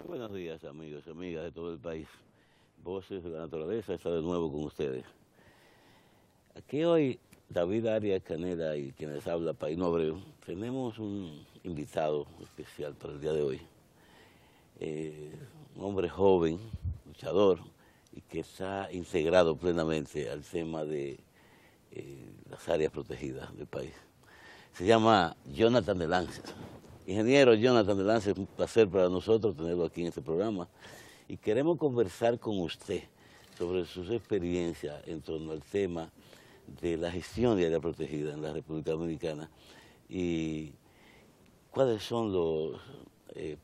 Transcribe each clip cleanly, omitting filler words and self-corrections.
Buenos días, amigos y amigas de todo el país. Voces de la Naturaleza está de nuevo con ustedes. Aquí hoy, David Arias Canela y quienes habla, Paino Abreu, tenemos un invitado especial para el día de hoy. Un hombre joven, luchador, y que está integrado plenamente al tema de las áreas protegidas del país. Se llama Jonathan de Lances. Ingeniero Jonathan de Lances, es un placer para nosotros tenerlo aquí en este programa y queremos conversar con usted sobre sus experiencias en torno al tema de la gestión de área protegida en la República Dominicana y cuáles son los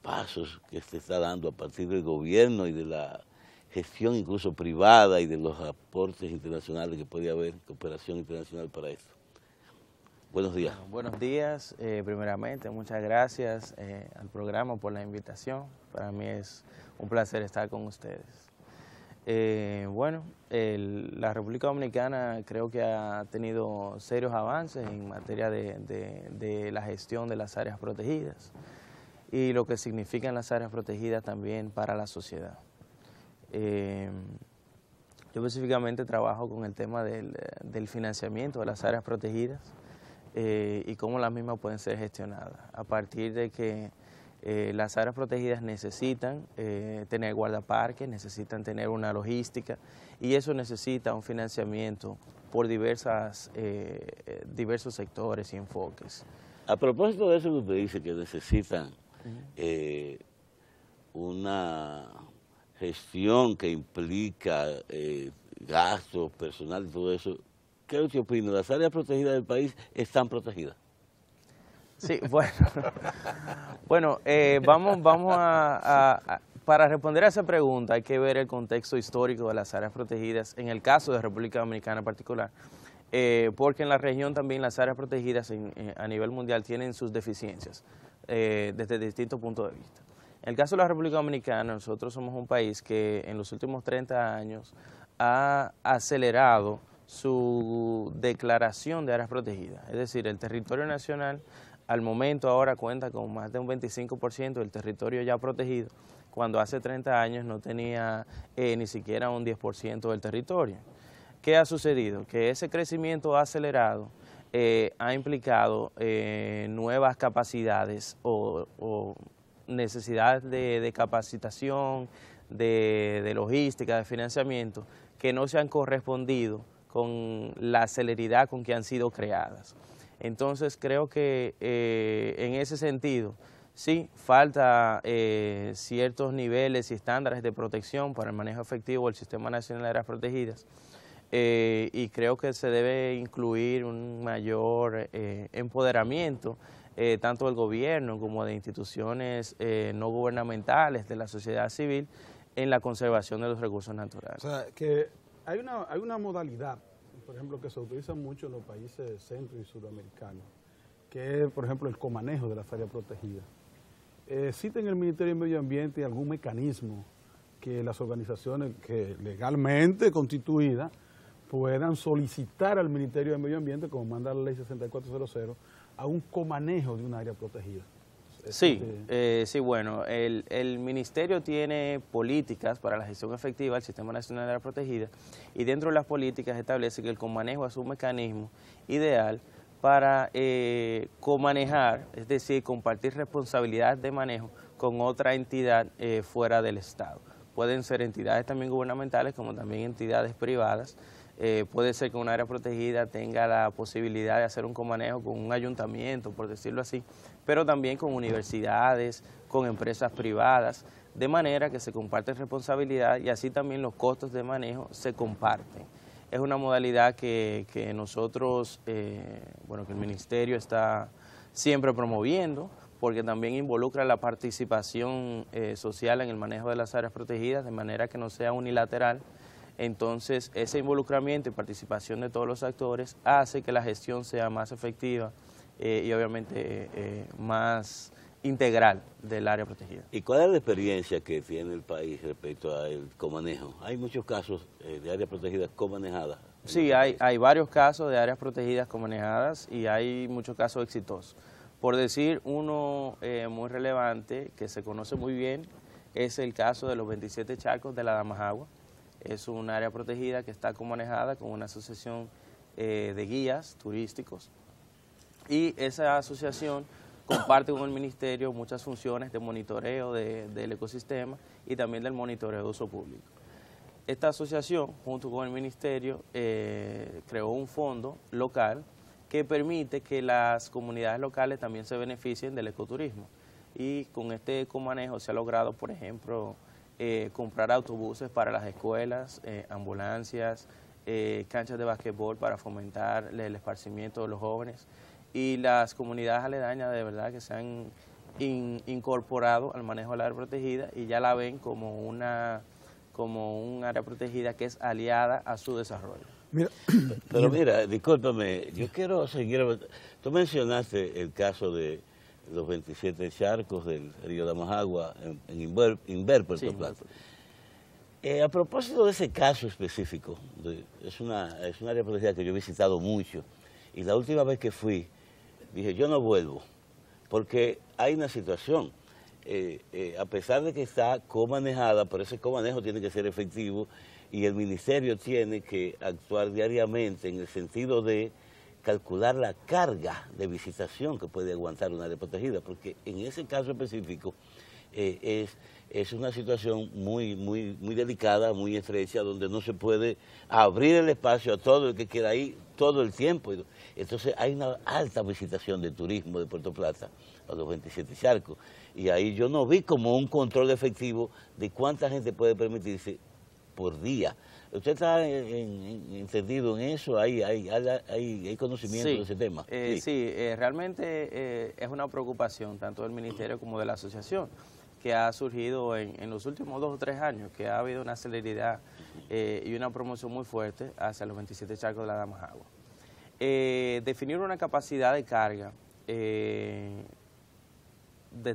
pasos que se está dando a partir del gobierno y de la gestión incluso privada y de los aportes internacionales que puede haber, cooperación internacional para esto. Buenos días. Bueno, buenos días. Primeramente, muchas gracias al programa por la invitación. Para mí es un placer estar con ustedes. La República Dominicana creo que ha tenido serios avances en materia de la gestión de las áreas protegidas y lo que significan las áreas protegidas también para la sociedad. Yo específicamente trabajo con el tema del financiamiento de las áreas protegidas y cómo las mismas pueden ser gestionadas, a partir de que las áreas protegidas necesitan tener guardaparques, necesitan tener una logística y eso necesita un financiamiento por diversos sectores y enfoques. A propósito de eso que usted dice, que necesitan una gestión que implica gastos, personal y todo eso, ¿qué usted opina? ¿Las áreas protegidas del país están protegidas? Sí, bueno, para responder a esa pregunta hay que ver el contexto histórico de las áreas protegidas, en el caso de República Dominicana en particular, porque en la región también las áreas protegidas a nivel mundial tienen sus deficiencias desde distintos puntos de vista. En el caso de la República Dominicana, nosotros somos un país que en los últimos 30 años ha acelerado su declaración de áreas protegidas, es decir, el territorio nacional al momento ahora cuenta con más de un 25% del territorio ya protegido, cuando hace 30 años no tenía ni siquiera un 10% del territorio. ¿Qué ha sucedido? Que ese crecimiento acelerado ha implicado nuevas capacidades o necesidades de capacitación, de logística, de financiamiento, que no se han correspondido con la celeridad con que han sido creadas. Entonces creo que en ese sentido sí falta ciertos niveles y estándares de protección para el manejo efectivo del Sistema Nacional de Áreas Protegidas y creo que se debe incluir un mayor empoderamiento tanto del gobierno como de instituciones no gubernamentales, de la sociedad civil, en la conservación de los recursos naturales. O sea, que hay una modalidad, por ejemplo, que se utiliza mucho en los países centro y sudamericanos, que es, por ejemplo, el comanejo de las áreas protegidas. ¿Existe en el Ministerio de Medio Ambiente algún mecanismo que las organizaciones que legalmente constituidas puedan solicitar al Ministerio de Medio Ambiente, como manda la ley 6400, a un comanejo de un área protegida? Sí, bueno, el Ministerio tiene políticas para la gestión efectiva del Sistema Nacional de Áreas Protegidas y dentro de las políticas establece que el comanejo es un mecanismo ideal para comanejar, es decir, compartir responsabilidades de manejo con otra entidad fuera del Estado. Pueden ser entidades también gubernamentales como también entidades privadas. Puede ser que una área protegida tenga la posibilidad de hacer un comanejo con un ayuntamiento, por decirlo así, pero también con universidades, con empresas privadas, de manera que se comparte responsabilidad y así también los costos de manejo se comparten. Es una modalidad que nosotros, que el Ministerio está siempre promoviendo, porque también involucra la participación social en el manejo de las áreas protegidas, de manera que no sea unilateral. Entonces, ese involucramiento y participación de todos los actores hace que la gestión sea más efectiva y obviamente más integral del área protegida. ¿Y cuál es la experiencia que tiene el país respecto al comanejo? Hay muchos casos de áreas protegidas comanejadas. Sí, hay varios casos de áreas protegidas comanejadas y hay muchos casos exitosos. Por decir uno muy relevante, que se conoce muy bien, es el caso de los 27 charcos de la Damajagua. Es un área protegida que está comanejada con una asociación de guías turísticos y esa asociación comparte con el Ministerio muchas funciones de monitoreo del ecosistema y también del monitoreo de uso público. Esta asociación, junto con el Ministerio, creó un fondo local que permite que las comunidades locales también se beneficien del ecoturismo. Y con este comanejo se ha logrado, por ejemplo, comprar autobuses para las escuelas, ambulancias, canchas de basquetbol para fomentar el esparcimiento de los jóvenes. Y las comunidades aledañas de verdad que se han incorporado al manejo del área protegida y ya la ven como un área protegida que es aliada a su desarrollo. Mira, pero mira, discúlpame, yo quiero seguir. Tú mencionaste el caso de los 27 charcos del río Damajagua en Inver, Puerto Plata. A propósito de ese caso específico, es un área protegida que yo he visitado mucho y la última vez que fui dije, yo no vuelvo, porque hay una situación, a pesar de que está comanejada, pero ese comanejo tiene que ser efectivo y el Ministerio tiene que actuar diariamente en el sentido de calcular la carga de visitación que puede aguantar un área protegida, porque en ese caso específico es una situación muy delicada, muy estrecha, donde no se puede abrir el espacio a todo el que quiera ir todo el tiempo. Entonces hay una alta visitación de turismo de Puerto Plata a los 27 charcos. Y ahí yo no vi como un control efectivo de cuánta gente puede permitirse por día. ¿Usted está entendido en eso? ¿Hay conocimiento de ese tema? Sí, realmente es una preocupación tanto del Ministerio como de la asociación, que ha surgido en los últimos 2 o 3 años, que ha habido una celeridad y una promoción muy fuerte hacia los 27 charcos de la Damajagua. Definir una capacidad de carga desde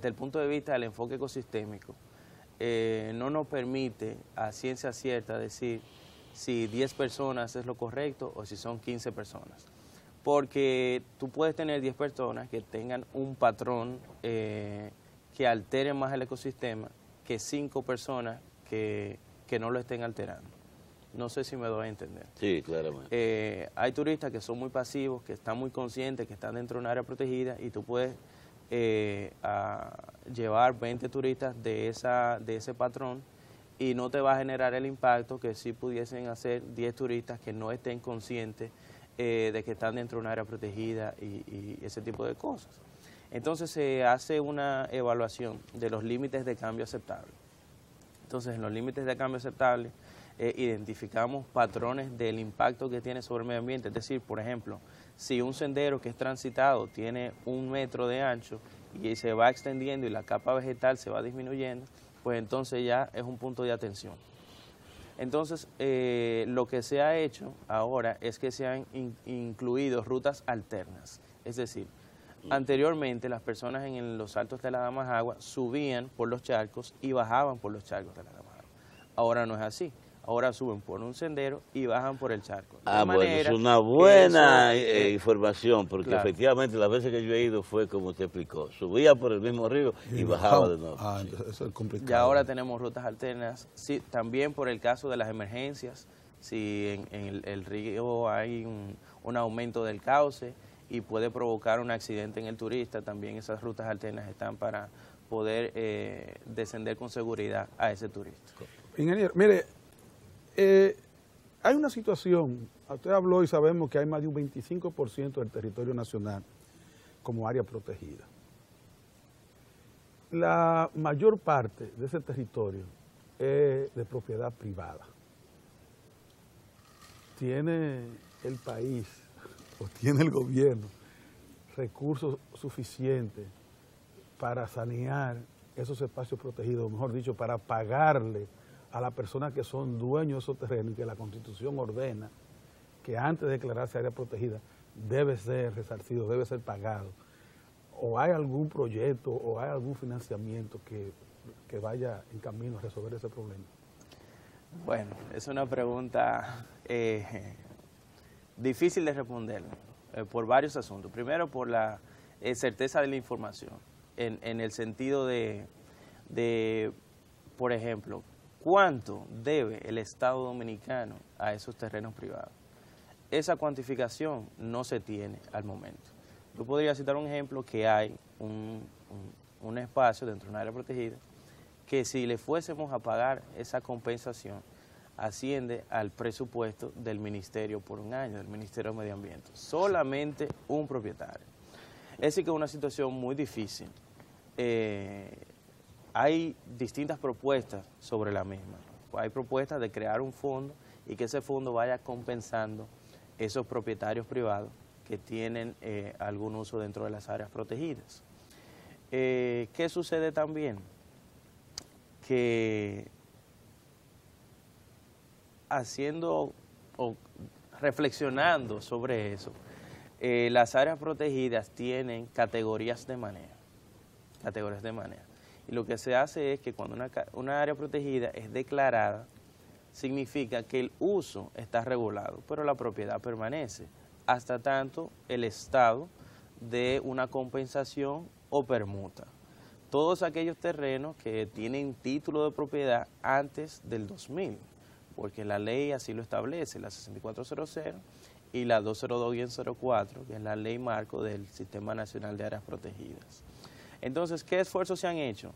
el punto de vista del enfoque ecosistémico no nos permite a ciencia cierta decir si 10 personas es lo correcto o si son 15 personas. Porque tú puedes tener 10 personas que tengan un patrón que altere más el ecosistema que 5 personas que no lo estén alterando. No sé si me doy a entender. Sí, claramente. Hay turistas que son muy pasivos, que están muy conscientes, que están dentro de un área protegida y tú puedes llevar 20 turistas de ese patrón y no te va a generar el impacto que si pudiesen hacer 10 turistas que no estén conscientes de que están dentro de un área protegida y ese tipo de cosas. Entonces se hace una evaluación de los límites de cambio aceptable. Entonces en los límites de cambio aceptable identificamos patrones del impacto que tiene sobre el medio ambiente. Es decir, por ejemplo, si un sendero que es transitado tiene 1 metro de ancho y se va extendiendo y la capa vegetal se va disminuyendo, pues entonces ya es un punto de atención. Entonces, lo que se ha hecho ahora es que se han incluido rutas alternas. Es decir, anteriormente las personas en los altos de la Damajagua subían por los charcos y bajaban por los charcos de la Damajagua. Ahora no es así. Ahora suben por un sendero y bajan por el charco. Bueno, es una buena información, porque claro, efectivamente las veces que yo he ido fue como usted explicó, subía por el mismo río y bajaba de nuevo. Eso es complicado. Y ahora tenemos rutas alternas, sí, también por el caso de las emergencias, si en el río hay un aumento del cauce y puede provocar un accidente en el turista, también esas rutas alternas están para poder descender con seguridad a ese turista. Ingeniero, mire, hay una situación, usted habló y sabemos que hay más de un 25% del territorio nacional como área protegida. La mayor parte de ese territorio es de propiedad privada. ¿Tiene el país o tiene el gobierno recursos suficientes para sanear esos espacios protegidos, mejor dicho, para pagarle a las personas que son dueños de esos terrenos y que la Constitución ordena que antes de declararse área protegida debe ser resarcido, debe ser pagado? ¿O hay algún proyecto o hay algún financiamiento que vaya en camino a resolver ese problema? Bueno, es una pregunta difícil de responder por varios asuntos. Primero, por la certeza de la información, en el sentido de, por ejemplo, ¿cuánto debe el Estado Dominicano a esos terrenos privados? Esa cuantificación no se tiene al momento. Yo podría citar un ejemplo que hay un espacio dentro de un área protegida que si le fuésemos a pagar esa compensación asciende al presupuesto del ministerio por un año, del Ministerio de Medio Ambiente. Solamente un propietario. Es decir que es una situación muy difícil. Hay distintas propuestas sobre la misma. Hay propuestas de crear un fondo y que ese fondo vaya compensando esos propietarios privados que tienen algún uso dentro de las áreas protegidas. ¿Qué sucede también? Que haciendo o reflexionando sobre eso, las áreas protegidas tienen categorías de manejo. Y lo que se hace es que cuando una área protegida es declarada, significa que el uso está regulado, pero la propiedad permanece, hasta tanto el Estado dé una compensación o permuta. Todos aquellos terrenos que tienen título de propiedad antes del 2000, porque la ley así lo establece, la 6400 y la 202-04, que es la ley marco del Sistema Nacional de Áreas Protegidas. Entonces, ¿qué esfuerzos se han hecho?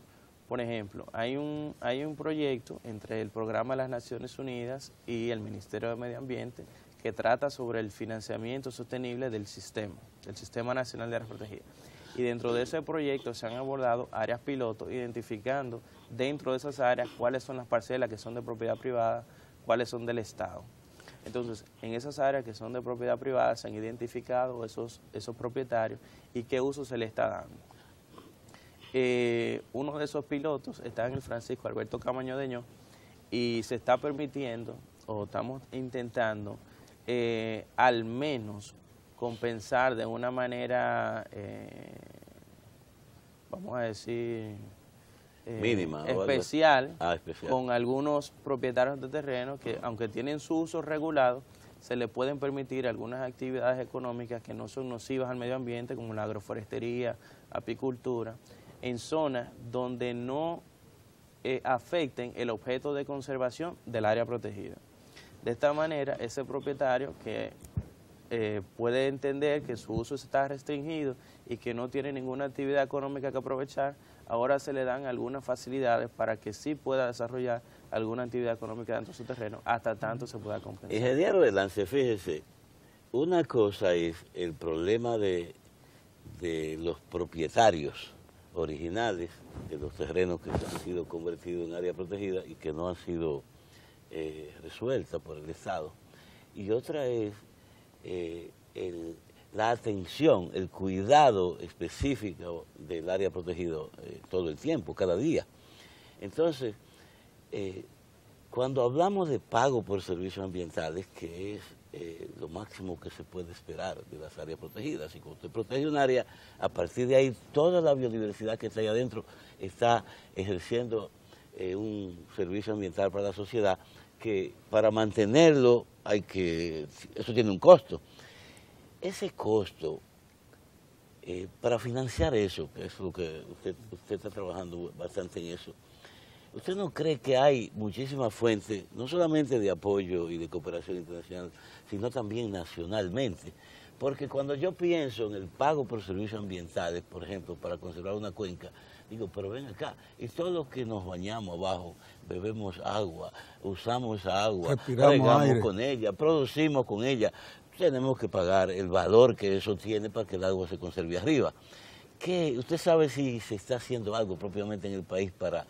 Por ejemplo, hay un proyecto entre el Programa de las Naciones Unidas y el Ministerio de Medio Ambiente que trata sobre el financiamiento sostenible del Sistema Nacional de Áreas Protegidas. Y dentro de ese proyecto se han abordado áreas piloto, identificando dentro de esas áreas cuáles son las parcelas que son de propiedad privada, cuáles son del Estado. Entonces, en esas áreas que son de propiedad privada se han identificado esos propietarios y qué uso se le está dando. Uno de esos pilotos está en el Francisco Alberto Camaño Deño y se está permitiendo, o estamos intentando, al menos compensar de una manera, vamos a decir, mínima, especial, especial, con algunos propietarios de terreno que, aunque tienen su uso regulado, se le pueden permitir algunas actividades económicas que no son nocivas al medio ambiente, como la agroforestería, apicultura, en zonas donde no afecten el objeto de conservación del área protegida. De esta manera, ese propietario que puede entender que su uso está restringido y que no tiene ninguna actividad económica que aprovechar, ahora se le dan algunas facilidades para que sí pueda desarrollar alguna actividad económica dentro de su terreno, hasta tanto se pueda compensar. Ingeniero Velance, fíjese, una cosa es el problema de los propietarios originales de los terrenos que han sido convertidos en área protegida y que no han sido resueltas por el Estado. Y otra es la atención, el cuidado específico del área protegida todo el tiempo, cada día. Entonces, cuando hablamos de pago por servicios ambientales, que es lo máximo que se puede esperar de las áreas protegidas, y cuando usted protege un área, a partir de ahí toda la biodiversidad que está ahí adentro está ejerciendo un servicio ambiental para la sociedad, que para mantenerlo eso tiene un costo. Ese costo, para financiar eso, que es lo que usted está trabajando bastante en eso, ¿usted no cree que hay muchísimas fuentes, no solamente de apoyo y de cooperación internacional, sino también nacionalmente? Porque cuando yo pienso en el pago por servicios ambientales, por ejemplo, para conservar una cuenca, digo, pero ven acá, y todos los que nos bañamos abajo, bebemos agua, usamos esa agua, regamos con ella, producimos con ella, tenemos que pagar el valor que eso tiene para que el agua se conserve arriba. ¿Usted sabe si se está haciendo algo propiamente en el país para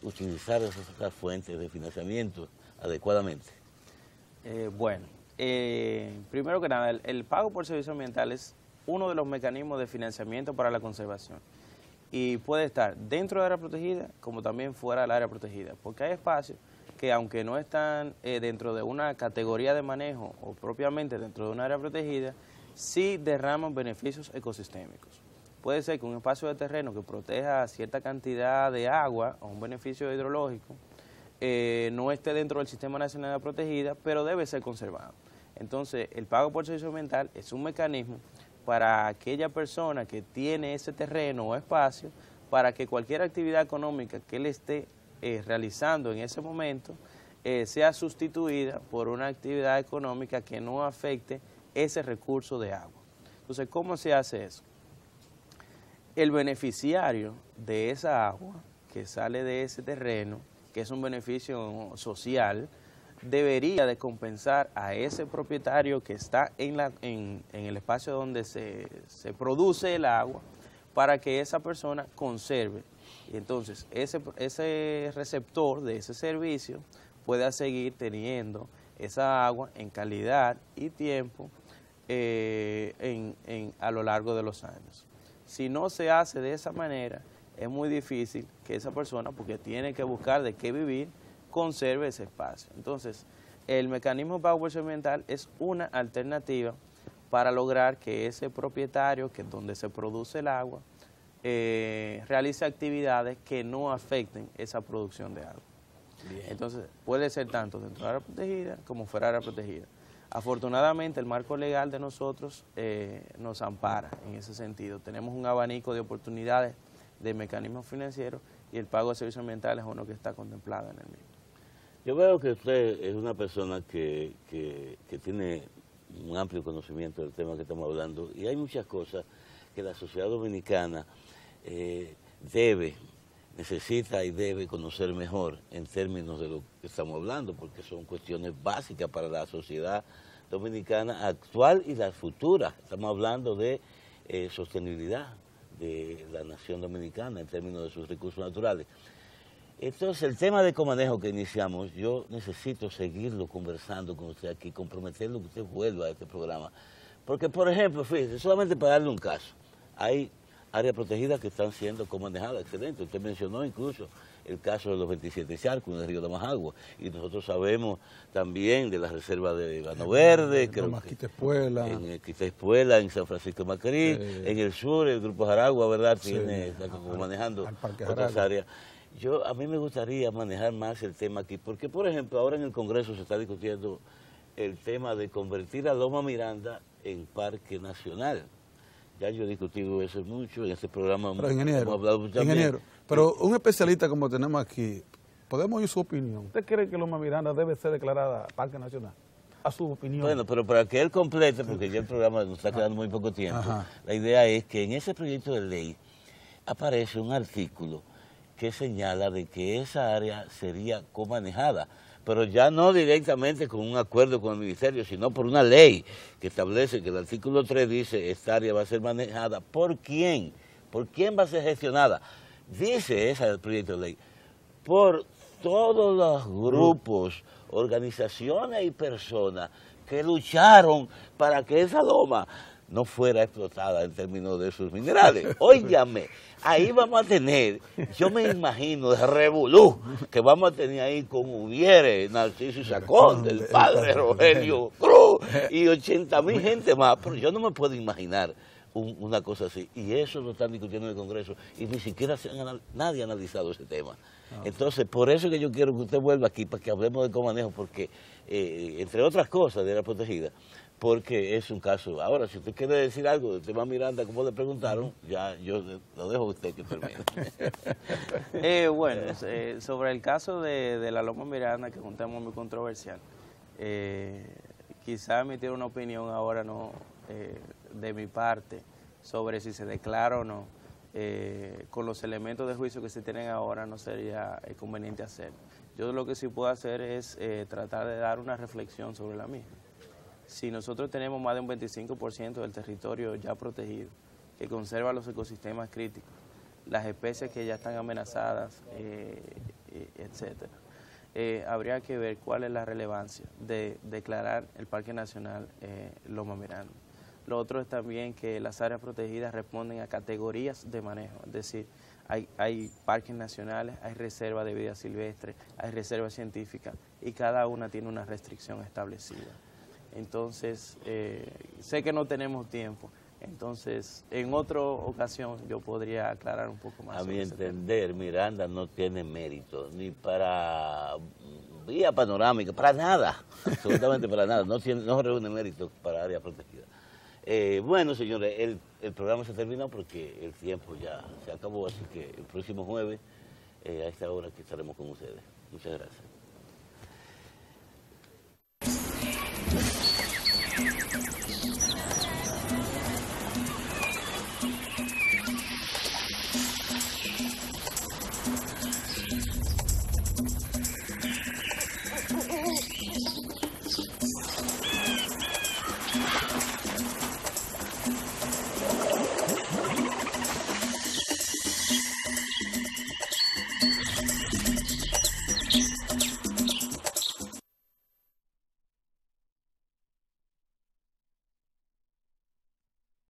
utilizar esas fuentes de financiamiento adecuadamente? Primero que nada, el pago por servicios ambientales es uno de los mecanismos de financiamiento para la conservación y puede estar dentro del área protegida como también fuera del área protegida, porque hay espacios que aunque no están dentro de una categoría de manejo o propiamente dentro de un área protegida, sí derraman beneficios ecosistémicos. puede ser que un espacio de terreno que proteja cierta cantidad de agua o un beneficio hidrológico no esté dentro del Sistema Nacional de Protegida, pero debe ser conservado. Entonces, el pago por servicio ambiental es un mecanismo para aquella persona que tiene ese terreno o espacio, para que cualquier actividad económica que él esté realizando en ese momento sea sustituida por una actividad económica que no afecte ese recurso de agua. Entonces, ¿cómo se hace eso? El beneficiario de esa agua que sale de ese terreno, que es un beneficio social, debería de compensar a ese propietario que está en el espacio donde se produce el agua, para que esa persona conserve. Y entonces ese receptor de ese servicio pueda seguir teniendo esa agua en calidad y tiempo a lo largo de los años. Si no se hace de esa manera, es muy difícil que esa persona, porque tiene que buscar de qué vivir, conserve ese espacio. Entonces, el mecanismo de pago por servicio ambiental es una alternativa para lograr que ese propietario, que es donde se produce el agua, realice actividades que no afecten esa producción de agua. Bien. Entonces, puede ser tanto dentro de la área protegida como fuera de la área protegida. Afortunadamente, el marco legal de nosotros nos ampara en ese sentido. Tenemos un abanico de oportunidades de mecanismos financieros y el pago de servicios ambientales es uno que está contemplado en el mismo. Yo veo que usted es una persona que tiene un amplio conocimiento del tema que estamos hablando, y hay muchas cosas que la sociedad dominicana necesita y debe conocer mejor en términos de lo que estamos hablando, porque son cuestiones básicas para la sociedad dominicana actual y la futura. Estamos hablando de sostenibilidad de la nación dominicana en términos de sus recursos naturales. Entonces, el tema de comanejo que iniciamos, yo necesito seguirlo conversando con usted aquí, comprometerlo que usted vuelva a este programa. Porque, por ejemplo, fíjese, solamente para darle un caso, hay áreas protegidas que están siendo comanejadas, excelente. Usted mencionó incluso el caso de los 27 charcos en el río de Majagua, y nosotros sabemos también de la reserva de Gano Verde, en Quitaespuela, en San Francisco de Macorís, en el sur, el Grupo Jaragua, ¿verdad? Está manejando otras áreas. A mí me gustaría manejar más el tema aquí, porque, por ejemplo, ahora en el Congreso se está discutiendo el tema de convertir a Loma Miranda en parque nacional. Ya yo he discutido eso mucho, en este programa pero, hemos hablado mucho también. Pero un especialista como tenemos aquí, ¿podemos oír su opinión? ¿Usted cree que Loma Miranda debe ser declarada parque nacional? A su opinión. Bueno, pero para que él complete, porque ya el programa nos está quedando muy poco tiempo, la idea es que en ese proyecto de ley aparece un artículo que señala de que esa área sería comanejada, pero ya no directamente con un acuerdo con el ministerio, sino por una ley que establece que el artículo 3 dice esta área va a ser manejada. ¿Por quién? ¿Por quién va a ser gestionada? Dice ese proyecto de ley, por todos los grupos, organizaciones y personas que lucharon para que esa loma no fuera explotada en términos de sus minerales. Óigame, ahí vamos a tener, yo me imagino, de revolú, que vamos a tener ahí con Ubiere, Narciso y Sacón, del padre Rogelio Cruz, y 80,000 gente más, pero yo no me puedo imaginar una cosa así, y eso lo están discutiendo en el Congreso, y ni siquiera nadie ha analizado ese tema. Entonces, por eso que yo quiero que usted vuelva aquí, para que hablemos de comanejo, porque, entre otras cosas, de la protegida, porque es un caso. Ahora, si usted quiere decir algo del tema Miranda, como le preguntaron, ya yo lo dejo a usted que termine. Bueno, sobre el caso de la Loma Miranda, que es un tema muy controversial, quizá emitir una opinión ahora no de mi parte sobre si se declara o no, con los elementos de juicio que se tienen ahora, no sería conveniente hacerlo. Yo lo que sí puedo hacer es tratar de dar una reflexión sobre la misma. Si nosotros tenemos más de un 25% del territorio ya protegido, que conserva los ecosistemas críticos, las especies que ya están amenazadas, etcétera, habría que ver cuál es la relevancia de declarar el Parque Nacional Loma Miranda. Lo otro es también que las áreas protegidas responden a categorías de manejo, es decir, hay parques nacionales, hay reservas de vida silvestre, hay reservas científicas, y cada una tiene una restricción establecida. Entonces, sé que no tenemos tiempo, Entonces, en otra ocasión yo podría aclarar un poco más. A mi sobre ese tema. entender, Miranda no tiene mérito ni para vía panorámica, para nada, absolutamente para nada, no reúne mérito para área protegida. Bueno, señores, el programa se terminó porque el tiempo ya se acabó, así que el próximo jueves, a esta hora, que estaremos con ustedes. Muchas gracias.